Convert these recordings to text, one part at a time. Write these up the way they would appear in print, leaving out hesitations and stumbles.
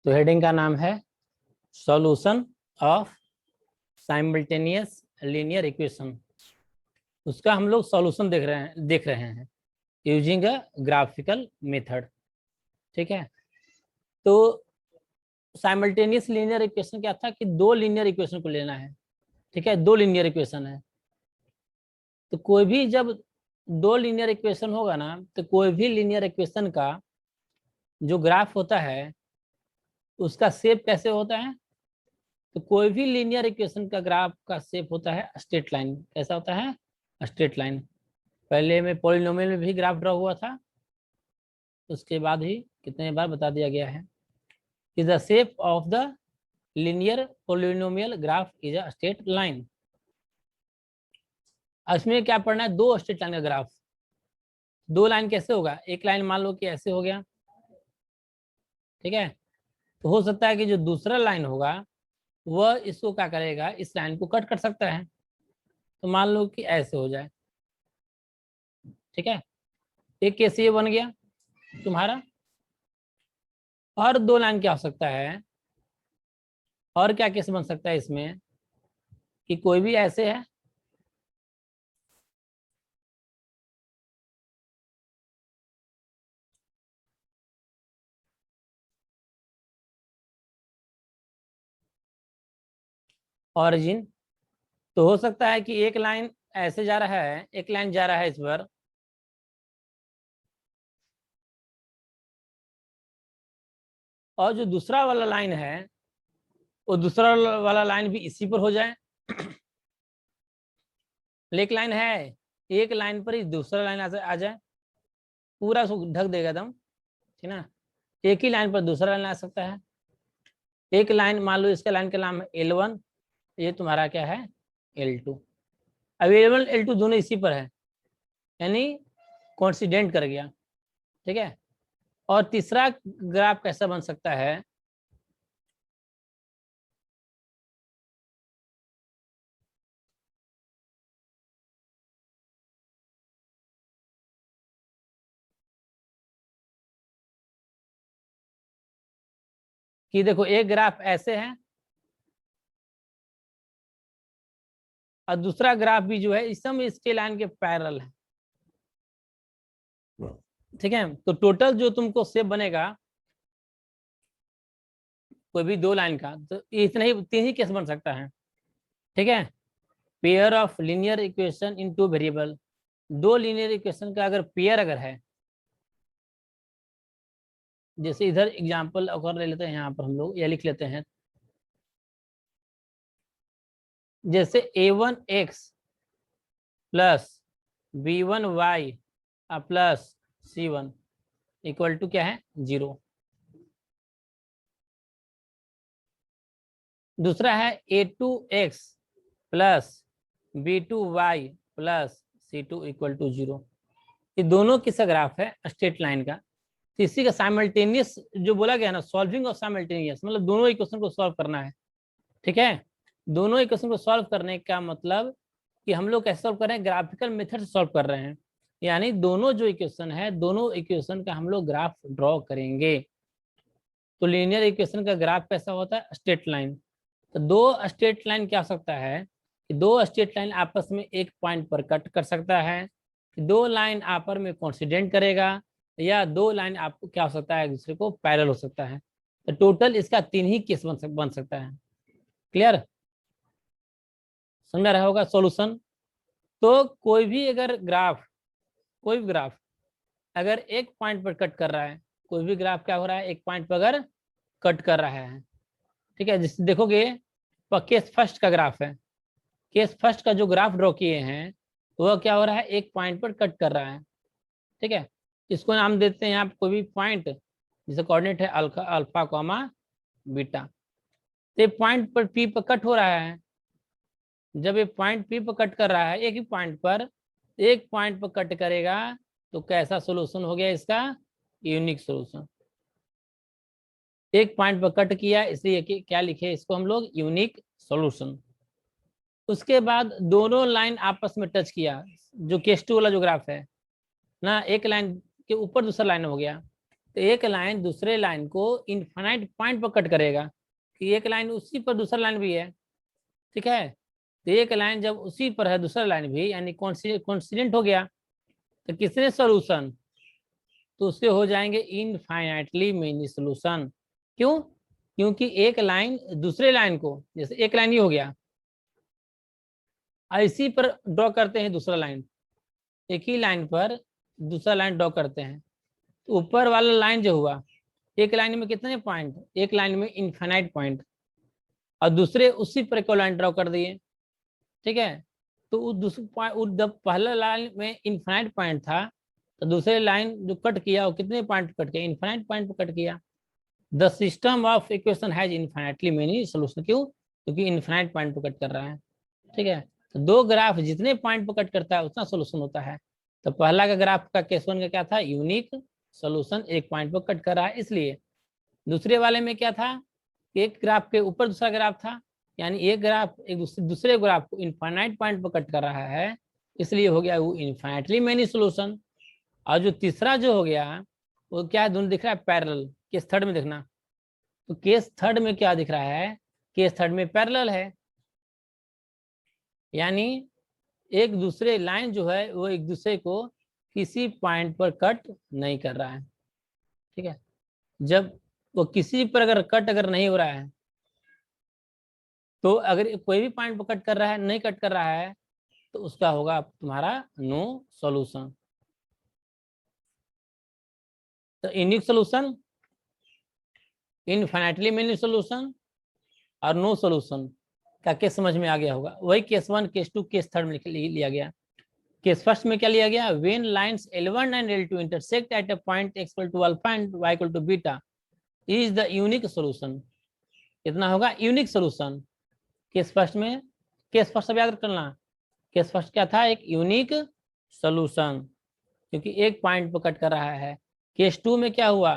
तो हेडिंग का नाम है solution of simultaneous linear equation. उसका हम लोग सॉल्यूशन देख रहे हैं यूजिंग अ ग्राफिकल मेथड। ठीक है, तो साइमल्टेनियस लीनियर इक्वेशन क्या था कि दो लीनियर इक्वेशन को लेना है। ठीक है, दो लीनियर इक्वेशन है, तो कोई भी जब दो लीनियर इक्वेशन होगा ना, तो कोई भी लीनियर इक्वेशन का जो ग्राफ होता है उसका शेप कैसे होता है। तो कोई भी लीनियर इक्वेशन का ग्राफ का शेप होता है स्ट्रेट लाइन। कैसा होता है? Straight line. पहले में पॉलिनोमियल में भी ग्राफ ड्रॉ हुआ था, उसके बाद ही कितने बार बता दिया गया है कि the shape of the linear polynomial graph is a straight line. इसमें क्या पढ़ना है? दो स्ट्रेट लाइन का ग्राफ। दो लाइन कैसे होगा? एक लाइन मान लो कि ऐसे हो गया, ठीक है, तो हो सकता है कि जो दूसरा लाइन होगा वह इसको क्या करेगा, इस लाइन को कट कर सकता है। तो मान लो कि ऐसे हो जाए, ठीक है, एक केस ये बन गया तुम्हारा। और दो लाइन क्या हो सकता है, और क्या केस बन सकता है इसमें कि कोई भी ऐसे है, ऑरिजिन। तो हो सकता है कि एक लाइन ऐसे जा रहा है, एक लाइन जा रहा है इस पर, और जो दूसरा वाला लाइन है वो दूसरा वाला लाइन भी इसी पर हो जाए। एक लाइन है, एक लाइन पर ही दूसरा लाइन आ जाए, पूरा उसको ढक देगा एकदम, ठीक ना। एक ही लाइन पर दूसरा लाइन आ सकता है। एक लाइन मान लो, इसके लाइन का नाम है L1, ये तुम्हारा क्या है? L2। अब L1 L2 दोनों इसी पर है, यानी कोइंसिडेंट कर गया। ठीक है, और तीसरा ग्राफ कैसा बन सकता है? कि देखो एक ग्राफ ऐसे है और दूसरा ग्राफ भी जो है इस समय इसके लाइन के पैरेलल है। ठीक है, तो टोटल जो तुमको शेप बनेगा कोई भी दो लाइन का, तो इतना ही, तीन ही केस बन सकता है। ठीक है, pair of linear equation in two variable. दो लीनियर इक्वेशन का अगर पेयर अगर है, जैसे इधर एग्जांपल अगर ले लेते हैं, यहाँ पर हम लोग ये लिख लेते हैं, जैसे a1x plus b1y plus c1 equal to क्या है? 0। दूसरा है a2x plus b2y plus c2 equal to 0। ये दोनों किसका ग्राफ है? स्ट्रेट लाइन का। तो इसी का साइमल्टेनियस जो बोला गया ना, सॉल्विंग ऑफ साइमल्टेनियस, मतलब दोनों इक्वेशन को सॉल्व करना है। ठीक है, दोनों इक्वेशन को सॉल्व करने का मतलब कि हम लोग कैसे सॉल्व कर रहे हैं? ग्राफिकल मेथड से सॉल्व कर रहे हैं, यानी दोनों जो इक्वेशन है, दोनों इक्वेशन का हम लोग ग्राफ ड्रॉ करेंगे। तो लीनियर इक्वेशन का ग्राफ कैसा होता है? Straight line. तो दो स्ट्रेट लाइन क्या हो सकता है कि दो स्ट्रेट लाइन आपस में एक पॉइंट पर कट कर सकता है, दो लाइन आपस में कोइंसिडेंट करेगा, या दो लाइन आपको क्या हो सकता है? एक दूसरे को पैरेलल हो सकता है। तो टोटल इसका तीन ही केस बन सकता है। क्लियर? समझा रहा होगा सॉल्यूशन। तो कोई भी अगर ग्राफ, कोई भी ग्राफ अगर एक पॉइंट पर कट कर रहा है, कोई भी ग्राफ क्या हो रहा है? एक पॉइंट पर अगर कट कर रहा है, ठीक है, जिस देखोगे केस फर्स्ट का ग्राफ है, केस फर्स्ट का जो ग्राफ ड्रॉ किए हैं वह क्या हो रहा है? एक पॉइंट पर कट कर रहा है। ठीक है, इसको नाम देते हैं यहाँ कोई भी पॉइंट जिसका कोऑर्डिनेट है अल्फा कॉमा बीटा। तो पॉइंट पर पी पर कट हो रहा है। जब ये पॉइंट पी पर कट कर रहा है, एक ही पॉइंट पर, एक पॉइंट पर कट करेगा, तो कैसा सोल्यूशन हो गया इसका? Unique solution. एक पॉइंट पर कट किया, इसलिए क्या लिखे इसको हम लोग? Unique solution. उसके बाद दोनों लाइन आपस में टच किया, जो केस टू वाला जो ग्राफ है ना, एक लाइन के ऊपर दूसरा लाइन हो गया, तो एक लाइन दूसरे लाइन को इनफाइनाइट पॉइंट पर कट करेगा कि एक लाइन उसी पर दूसरा लाइन भी है, ठीक है। तो एक लाइन जब उसी पर है दूसरा लाइन भी, यानी कॉन्सिडेंट हो गया, तो किसने सोल्यूशन, तो उसके हो जाएंगे इनफाइनाइटली मेनी सोल्यूशन। क्यों? क्योंकि एक लाइन दूसरे लाइन को, जैसे एक लाइन ये हो गया, इसी पर ड्रॉ करते हैं दूसरा लाइन, एक ही लाइन पर दूसरा लाइन ड्रॉ करते हैं, तो ऊपर वाला लाइन जो हुआ, एक लाइन में कितने पॉइंट, एक लाइन में इनफाइनाइट पॉइंट, और दूसरे उसी पर एक लाइन ड्रॉ कर दिए, ठीक है। तो उस दूसरे पॉइंट, जब पहला लाइन में इनफाइनाइट पॉइंट था, तो दूसरे लाइन जो कट किया वो कितने पॉइंट कट किया, इनफाइनाइट पॉइंट पर कट किया। The system of equation has infinitely many solution. क्यों? क्योंकि इनफाइनाइट पॉइंट पर कट कर रहा है, ठीक है। तो दो ग्राफ जितने पॉइंट पर कट करता है उतना सोल्यूशन होता है। तो पहला का ग्राफ का केस वन का क्या था, यूनिक सोल्यूशन, एक पॉइंट पर कट कर रहा है इसलिए। दूसरे वाले में क्या था, एक ग्राफ के ऊपर दूसरा ग्राफ था, यानी एक ग्राफ एक दूसरे ग्राफ को इनफाइनाइट पॉइंट पर कट कर रहा है, इसलिए हो गया वो इनफाइनाइटली मेनी सोल्यूशन। और जो तीसरा जो हो गया वो क्या है, दोनों दिख रहा है पैरेलल। केस थर्ड में देखना, तो केस थर्ड में क्या दिख रहा है, केस थर्ड में पैरेलल है, यानी एक दूसरे लाइन जो है वो एक दूसरे को किसी पॉइंट पर कट नहीं कर रहा है, ठीक है। जब वो किसी पर अगर कट अगर नहीं हो रहा है, तो अगर कोई भी पॉइंट पर कट कर रहा है, नहीं कट कर रहा है, तो उसका होगा तुम्हारा नो सॉल्यूशन। तो unique solution, infinitely many solution और नो सॉल्यूशन का केस समझ में आ गया होगा। वही case one, case two, case third में लिया गया। केस फर्स्ट में क्या लिया गया, when lines L1 and L2 intersect at a point x equal to alpha and y equal to beta is the unique solution. कितना होगा, यूनिक सॉल्यूशन। केस फर्स्ट में, केस फर्स्ट सब याद करना, केस फर्स्ट क्या था, एक यूनिक सॉल्यूशन, क्योंकि एक पॉइंट पर कट कर रहा है। केस टू में क्या हुआ,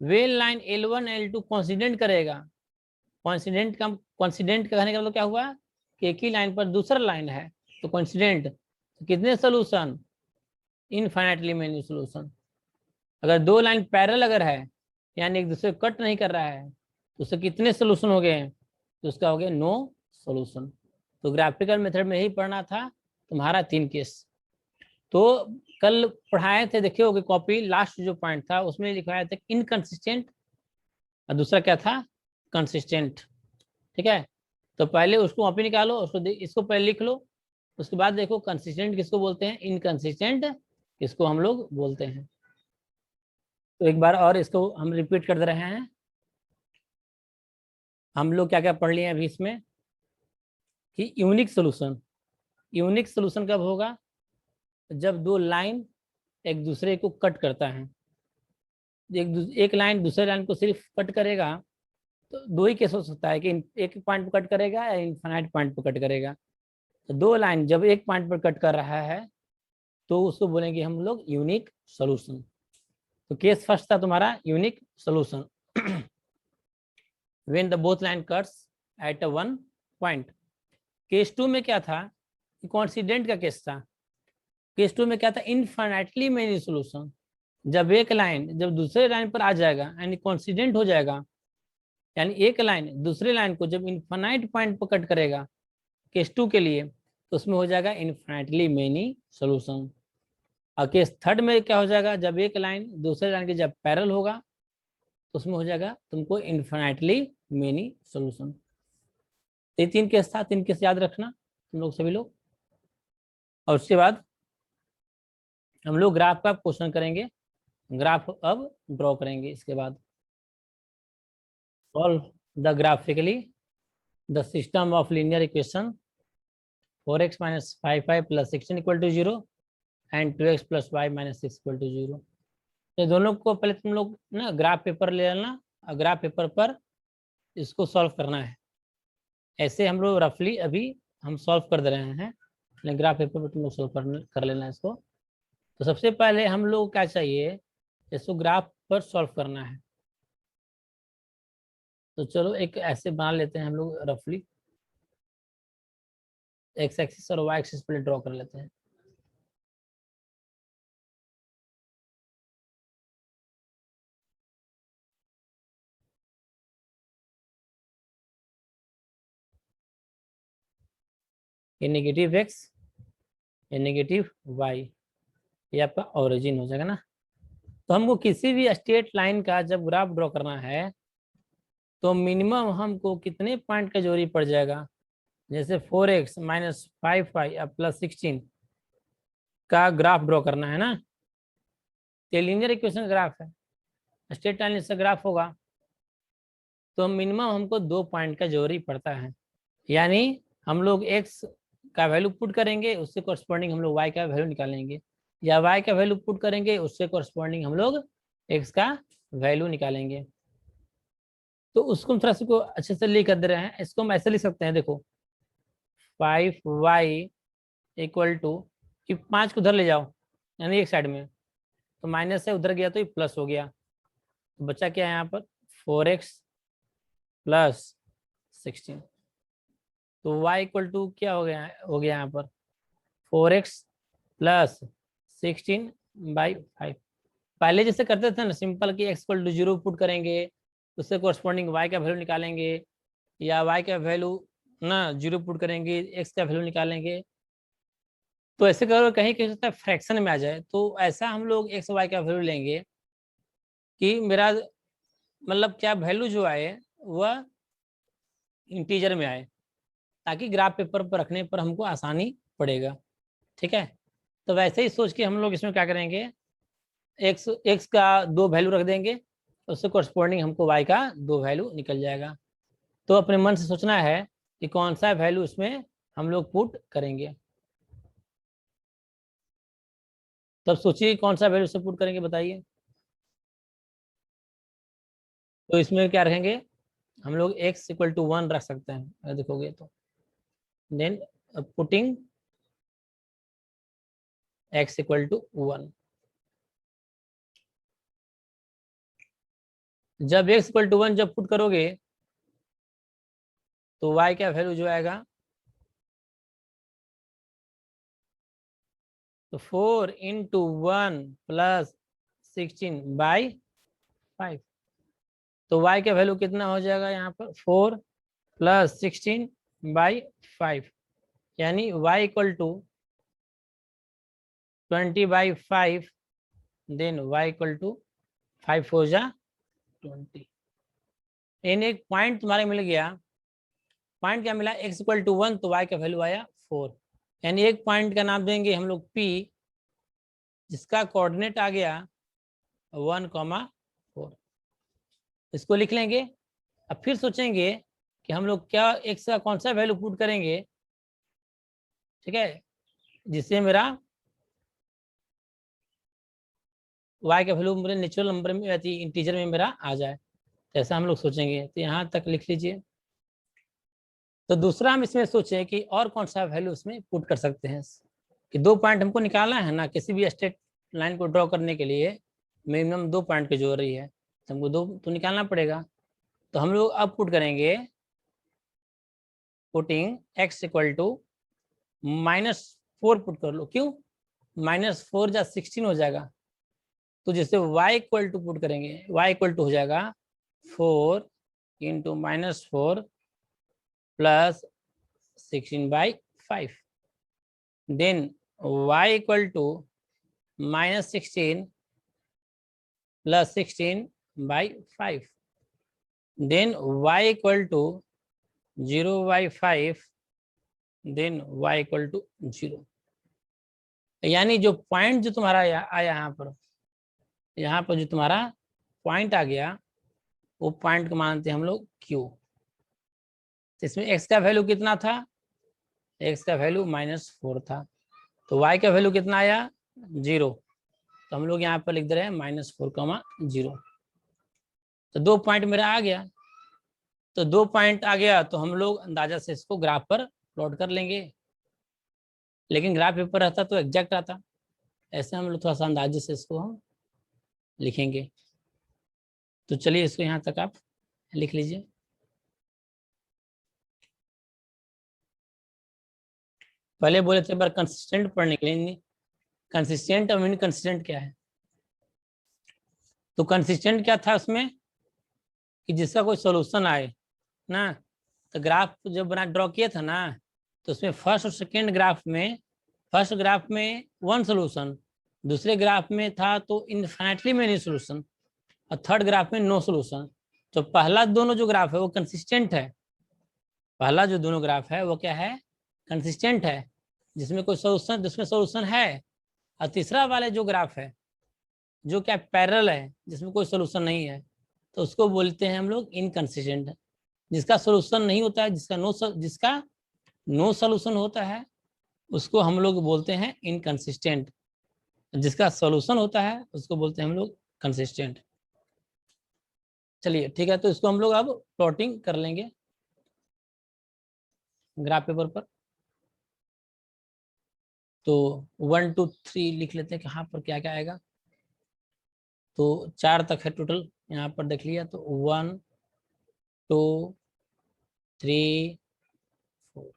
when line L1 L2 coincident करेगा, कोइंसिडेंट का, कोइंसिडेंट कहने का मतलब क्या हुआ कि एक ही लाइन पर दूसरा लाइन है, तो कोइंसिडेंट, तो कितने सोल्यूशन, इनफाइनाइटली मेनी सोल्यूशन। अगर दो लाइन पैरेलल अगर है, यानी एक दूसरे को कट नहीं कर रहा है, तो उससे कितने सोल्यूशन हो गए, तो उसका हो गया नो सोल्यूशन। तो ग्राफिकल मेथड में ही पढ़ना था तुम्हारा 3 केस। तो कल पढ़ाए थे, देखे होगे कॉपी, लास्ट जो पॉइंट था उसमें लिखवाया था इनकंसिस्टेंट, और दूसरा क्या था, कंसिस्टेंट, ठीक है। तो पहले उसको कॉपी निकालो, उसको इसको पहले लिख लो, उसके बाद देखो कंसिस्टेंट किसको बोलते हैं, इनकंसिस्टेंट किसको हम लोग बोलते हैं। तो एक बार और इसको हम रिपीट कर दे रहे हैं। हम लोग क्या क्या पढ़ लिए अभी इसमें, कि यूनिक सोल्यूशन, यूनिक सोल्यूशन कब होगा, जब दो लाइन एक दूसरे को कट करता है। एक लाइन दूसरे लाइन को सिर्फ कट करेगा, तो दो ही केस हो सकता है कि एक पॉइंट पर कट करेगा या इनफाइनाइट पॉइंट पर कट करेगा। तो दो लाइन जब एक पॉइंट पर कट कर रहा है, तो उसको बोलेंगे हम लोग यूनिक सोल्यूशन। तो केस फर्स्ट था तुम्हारा unique solution when the both line cuts at a one point. Case two में क्या था, कोइंसिडेंट का केस था। केस टू में क्या था, इनफाइनाइटली मेनी सोल्यूशन, जब एक लाइन जब दूसरे लाइन पर आ जाएगा यानी कोइंसिडेंट हो जाएगा, यानी एक लाइन दूसरे लाइन को जब इनफाइनाइट पॉइंट पर कट करेगा केस टू के लिए, तो उसमें हो जाएगा इनफाइनाइटली मेनी सोल्यूशन। और केस थर्ड में क्या हो जाएगा, जब एक लाइन दूसरे लाइन के जब पैरेलल होगा, तो उसमें हो जाएगा तुमको इनफाइनाइटली मेनी सोल्यूशन। ये 3 केस था, 3 केस याद रखना तुम लोग सभी लोग। और उसके बाद हम लोग ग्राफ का क्वेश्चन करेंगे, ग्राफ अब ड्रॉ करेंगे। इसके बाद solve the graphically the system of linear equation 4x minus 5y plus 16 equal to 0 and 2x plus Y minus 6 equal to 0। ये दोनों को पहले तुम लोग ना ग्राफ पेपर ले लेना, और ग्राफ पेपर पर इसको सॉल्व करना है। ऐसे हम लोग रफली अभी हम सॉल्व कर दे रहे हैं, लेकिन ग्राफ पेपर पर तुम लोग सॉल्व कर लेना इसको। तो सबसे पहले हम लोग क्या चाहिए, इसको ग्राफ पर सॉल्व करना है। तो चलो एक ऐसे बना लेते हैं हम लोग रफली, एक्स एक्सिस और वाई एक्सिस पर ड्रॉ कर लेते हैं। ये नेगेटिव एक्स, ये नेगेटिव वाई, ये आपका ओरिजिन हो जाएगा ना। तो हमको किसी भी स्ट्रेट लाइन का जब ग्राफ ड्रॉ करना है तो मिनिमम हमको कितने पॉइंट का जरूरी पड़ जाएगा। जैसे 4x माइनस 5y अब प्लस 16 का ग्राफ ड्रॉ करना है ना, ये लीनियर इक्वेशन ग्राफ है, स्ट्रेट लाइन से ग्राफ होगा, तो मिनिमम हमको 2 पॉइंट का जरूरी पड़ता है। यानी हम लोग x का वैल्यू पुट करेंगे, उससे कोरस्पॉन्डिंग हम लोग y का वैल्यू निकालेंगे, या y का वैल्यू पुट करेंगे, उससे कोरस्पॉन्डिंग हम लोग x का वैल्यू निकालेंगे। तो उसको हम थोड़ा सा को अच्छे से लिख कर दे रहे हैं। इसको हम ऐसे लिख सकते हैं, देखो 5y इक्वल टू, 5 को उधर ले जाओ यानी एक साइड में, तो माइनस से उधर गया तो ये प्लस हो गया, तो बचा क्या है यहाँ पर 4x प्लस 16। तो y इक्वल टू क्या हो गया यहाँ पर 4x प्लस 16/5। पहले जैसे करते थे ना सिंपल कि x इक्वल टू 0 पुट करेंगे, उससे कोरस्पॉन्डिंग y का वैल्यू निकालेंगे, या y का वैल्यू ना 0 पुट करेंगे, x का वैल्यू निकालेंगे। तो ऐसे करो कहीं कहीं सकता है फ्रैक्शन में आ जाए, तो ऐसा हम लोग x y का वैल्यू लेंगे कि मेरा मतलब क्या वैल्यू जो आए वह इंटीजर में आए, ताकि ग्राफ पेपर पर रखने पर हमको आसानी पड़ेगा। ठीक है, तो वैसे ही सोच के हम लोग इसमें क्या करेंगे, x का 2 वैल्यू रख देंगे, उससे कोरस्पॉन्डिंग हमको y का 2 वैल्यू निकल जाएगा। तो अपने मन से सोचना है कि कौन सा वैल्यू इसमें हम लोग पुट करेंगे। तब सोचिए कौन सा वैल्यू से पुट करेंगे बताइए। तो इसमें क्या रखेंगे हम लोग, x इक्वल टू 1 रख सकते हैं अगर देखोगे तो, then putting x equal to 1। जब x इक्वल टू 1 जब पुट करोगे तो y का वैल्यू जो आएगा तो 4 इंटू 1 प्लस 16/5। तो y का वैल्यू कितना हो जाएगा यहाँ पर 4 प्लस 16/5, यानी y equal to 20/5, then y equal to 5 हो जा 20। इन एक पॉइंट तुम्हारे मिल गया, पॉइंट क्या मिला x इक्वल टू 1, तो y का वैल्यू आया 4, यानी एक पॉइंट का नाम देंगे हम लोग p, जिसका कोऑर्डिनेट आ गया 1,4। इसको लिख लेंगे। अब फिर सोचेंगे कि हम लोग क्या x का कौन सा वैल्यू पुट करेंगे, ठीक है, जिससे मेरा y का वैल्यू मेरे नेचुरल नंबर में इंटीजर में मेरा आ जाए। तो ऐसा हम लोग सोचेंगे, तो यहाँ तक लिख लीजिए। तो दूसरा हम इसमें सोचें कि और कौन सा वैल्यू इसमें पुट कर सकते हैं, कि 2 पॉइंट हमको निकालना है ना, किसी भी स्ट्रेट लाइन को ड्रॉ करने के लिए मिनिमम 2 पॉइंट की जरूरी है, तो हमको 2 तो निकालना पड़ेगा। तो हम लोग अब पुट करेंगे, putting x equal to -4 put कर लो, क्यों -4 जा 16 हो जाएगा, तो जैसे y इक्वल टू पुट करेंगे, y इक्वल टू हो जाएगा 4 into -4 plus 16/5, then y equal to -16 plus 16/5, then y equal to 0/5, then y equal to 0। यानी जो पॉइंट जो तुम्हारा आया यहाँ पर जो तुम्हारा पॉइंट आ गया, वो पॉइंट को मानते हैं हम लोग Q। इसमें x का वैल्यू कितना था, x का वैल्यू -4 था, तो y का वैल्यू कितना आया 0, तो हम लोग यहाँ पर लिख दे रहे हैं -4, 0। तो 2 पॉइंट मेरा आ गया, तो 2 पॉइंट आ गया तो हम लोग अंदाजा से इसको ग्राफ पर प्लॉट कर लेंगे, लेकिन ग्राफ पेपर रहता तो एग्जैक्ट आता, ऐसे हम लोग थोड़ा सा अंदाजे से इसको हम लिखेंगे। तो चलिए इसको यहाँ तक आप लिख लीजिए। पहले बोले थे बार कंसिस्टेंट पढ़ने के लिए, कंसिस्टेंट और इनकंसिस्टेंट क्या है। तो कंसिस्टेंट क्या था उसमें कि जिसका कोई सॉल्यूशन आए ना, तो ग्राफ जब बना ड्रॉ किया था ना, तो उसमें फर्स्ट और सेकेंड ग्राफ में, फर्स्ट ग्राफ में वन सोल्यूशन, दूसरे ग्राफ में था तो इनफाइनाइटली मेनी सोल्यूशन, और थर्ड ग्राफ में नो सोल्यूशन। तो पहला दोनों जो ग्राफ है वो कंसिस्टेंट है, पहला जो दोनों ग्राफ है वो क्या है, कंसिस्टेंट है, जिसमें कोई सोल्यूशन, जिसमें सोल्यूशन है। और तीसरा वाले जो ग्राफ है जो क्या पैरेलल है, जिसमें कोई सोल्यूशन नहीं है, तो उसको बोलते हैं हम लोग इनकंसिस्टेंट। जिसका सोल्यूशन नहीं होता है, जिसका नो सोल्यूशन होता है, उसको हम लोग बोलते हैं इनकंसिस्टेंट। जिसका सोल्यूशन होता है उसको बोलते हैं हम लोग कंसिस्टेंट। चलिए ठीक है, तो इसको हम लोग अब प्लॉटिंग कर लेंगे ग्राफ पेपर पर। तो 1 2 3 लिख लेते हैं, कहाँ पर क्या क्या आएगा। तो 4 तक है टोटल, यहाँ पर देख लिया। तो 1 2 3 4,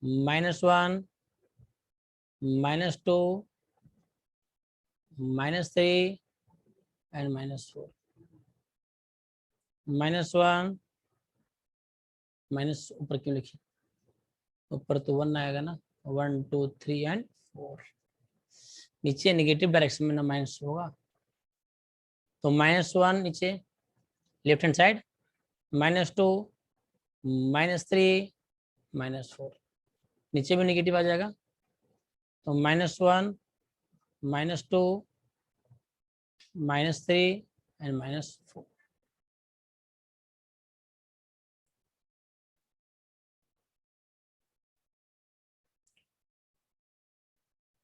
-1 -2 -3 एंड -4, -1 माइनस ऊपर क्यों लिखी, ऊपर तो 1 आएगा ना, 1 2 3 एंड 4। नीचे नेगेटिव डायरेक्शन में ना माइनस होगा, तो -1 नीचे लेफ्ट हैंड साइड, -2 -3 -4, नीचे भी नेगेटिव आ जाएगा। तो -1 -2 -3 एंड -4।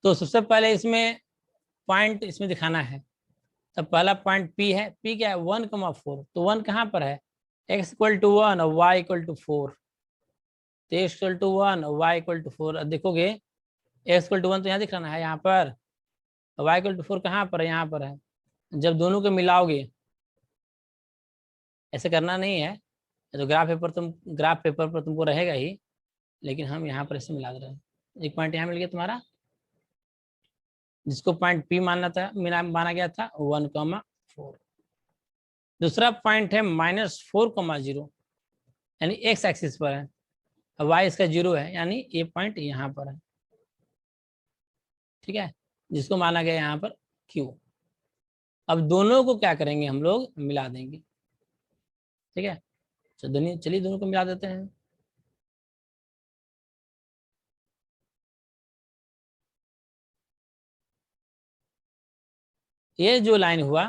तो सबसे पहले इसमें पॉइंट इसमें दिखाना है। तो पहला पॉइंट P है, P क्या है 1,4। तो 1 कहाँ पर है, x = 1 और y = 4। तो x = 1 और y = 4। अब देखोगे x = 1 तो यहाँ दिख रहा है यहाँ पर, y = 4 कहाँ पर है, यहाँ पर है। जब दोनों को मिलाओगे, ऐसे करना नहीं है, तो ग्राफ पेपर पर तुमको रहेगा ही, लेकिन हम यहाँ पर इसे मिला दे रहे हैं। एक पॉइंट यहाँ मिल गया तुम्हारा, जिसको पॉइंट P माना गया था 1,4। दूसरा पॉइंट है -4,0, यानी x एक्सिस पर है, y इसका 0 है, यानी ये पॉइंट यहाँ पर है। ठीक है, जिसको माना गया यहाँ पर Q। अब दोनों को क्या करेंगे, हम लोग मिला देंगे। ठीक है, चलिए दोनों को मिला देते हैं। ये जो लाइन हुआ,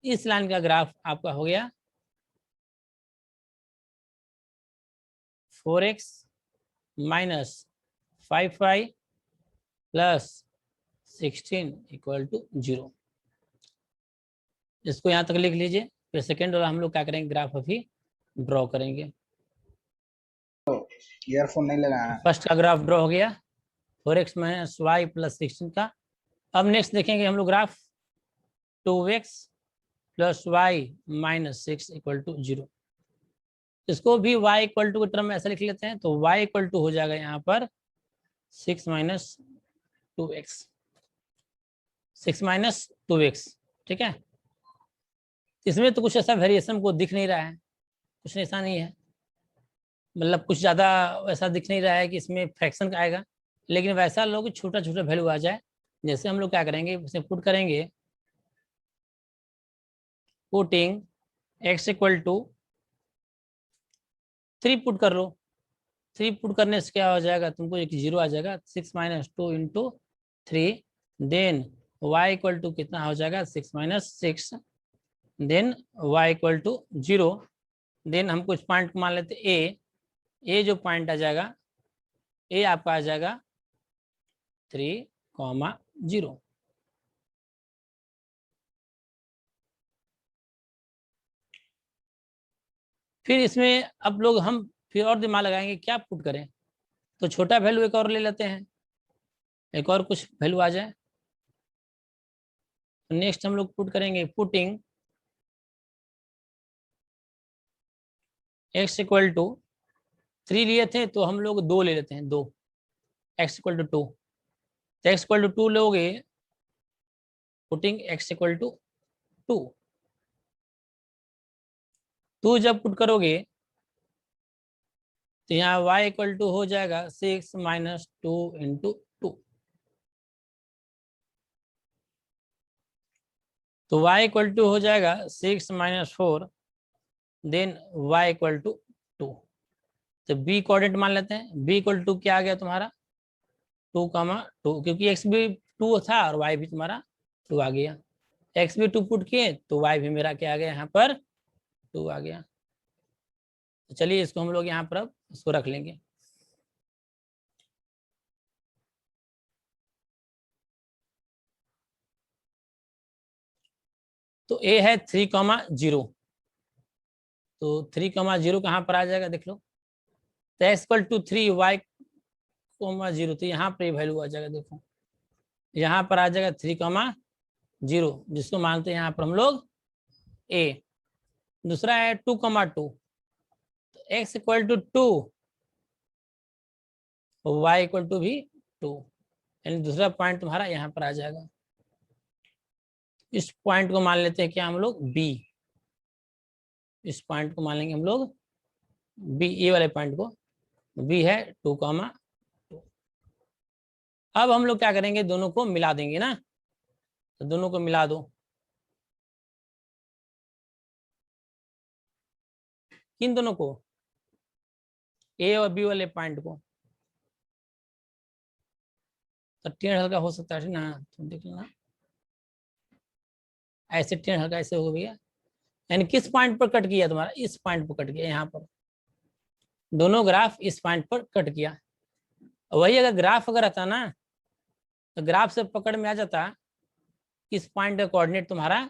इस लाइन का ग्राफ आपका हो गया 4x - 5y + 16 = 0। इसको यहाँ तक लिख लीजिए। फिर सेकेंड वाला हम लोग क्या करेंगे, ग्राफ अभी ड्रॉ करेंगे। ईयरफोन नहीं लगाया। फर्स्ट का ग्राफ ड्रॉ हो गया 4x - y + 16 का। अब नेक्स्ट देखेंगे हम लोग ग्राफ 2x + y - 6 = 0। इसको भी y = के टर्म में ऐसा लिख लेते हैं। तो y = हो जाएगा यहाँ पर 6 - 2x, 6 - 2x। ठीक है, इसमें तो कुछ ऐसा वेरिएशन को दिख नहीं रहा है, कुछ ऐसा नहीं है, मतलब कुछ ज़्यादा ऐसा दिख नहीं रहा है कि इसमें फ्रैक्शन का आएगा। लेकिन वैसा लोग छोटा छोटा वैल्यू आ जाए, जैसे हम लोग क्या करेंगे, इसमें पुट करेंगे, पुटिंग x = 3 पुट कर लो। 3 पुट करने से क्या हो जाएगा, तुमको एक 0 आ जाएगा। 6 - 2 × 3, देन y = कितना हो जाएगा, 6 - 6, देन y = 0। देन हम कुछ पॉइंट मान लेते ए जो पॉइंट आ जाएगा, ए आपका आ जाएगा 3,0। फिर इसमें अब लोग हम फिर और दिमाग लगाएंगे, क्या पुट करें। तो छोटा वैल्यू एक और ले लेते हैं, एक और कुछ वैल्यू आ जाए। तो नेक्स्ट हम लोग पुट करेंगे, पुटिंग x = 3 लिए थे, तो हम लोग 2 ले लेते हैं, 2, x = 2। तो x = 2 लोगे, पुटिंग x = 2। 2 जब पुट करोगे तो यहाँ y इक्वल टू हो जाएगा 6 माइनस 2 इंटू 2। तो y इक्वल टू हो जाएगा 6 minus 4, then y equal to 2। तो b कोऑर्डिनेट मान लेते हैं। b इक्वल टू क्या आ गया तुम्हारा 2,2, क्योंकि x भी 2 था और y भी तुम्हारा 2 आ गया। x भी 2 पुट किए तो y भी मेरा क्या आ गया यहाँ पर 2 आ गया। तो चलिए इसको हम लोग यहाँ पर अब इसको रख लेंगे। तो a है 3,0, तो 3,0 कहाँ पर आ जाएगा देख लो। तो x इक्वल टू 3 y,0, तो यहाँ पर वैल्यू आ जाएगा। देखो यहाँ पर आ जाएगा 3,0, जिसको मानते हैं यहाँ पर हम लोग a। दूसरा है 2,2, तो x equal to 2, y equal to भी 2, यानी दूसरा पॉइंट तुम्हारा यहाँ पर आ जाएगा। इस पॉइंट को मान लेते हैं क्या हम लोग b। इस पॉइंट को मान लेंगे हम लोग b, ये वाले पॉइंट को b है 2,2। अब हम लोग क्या करेंगे, दोनों को मिला देंगे ना। तो दोनों को मिला दो, किन दोनों को, a और b वाले पॉइंट को। तो टेढ़ हल्का हो सकता है ना, तो देख लेना ऐसे टेढ़ हल्का ऐसे हो गया। यानी किस पॉइंट पर कट किया तुम्हारा, इस पॉइंट पर कट गया। यहाँ पर दोनों ग्राफ इस पॉइंट पर कट किया। वही अगर ग्राफ अगर रहता ना, तो ग्राफ से पकड़ में आ जाता इस पॉइंट का कोऑर्डिनेट तुम्हारा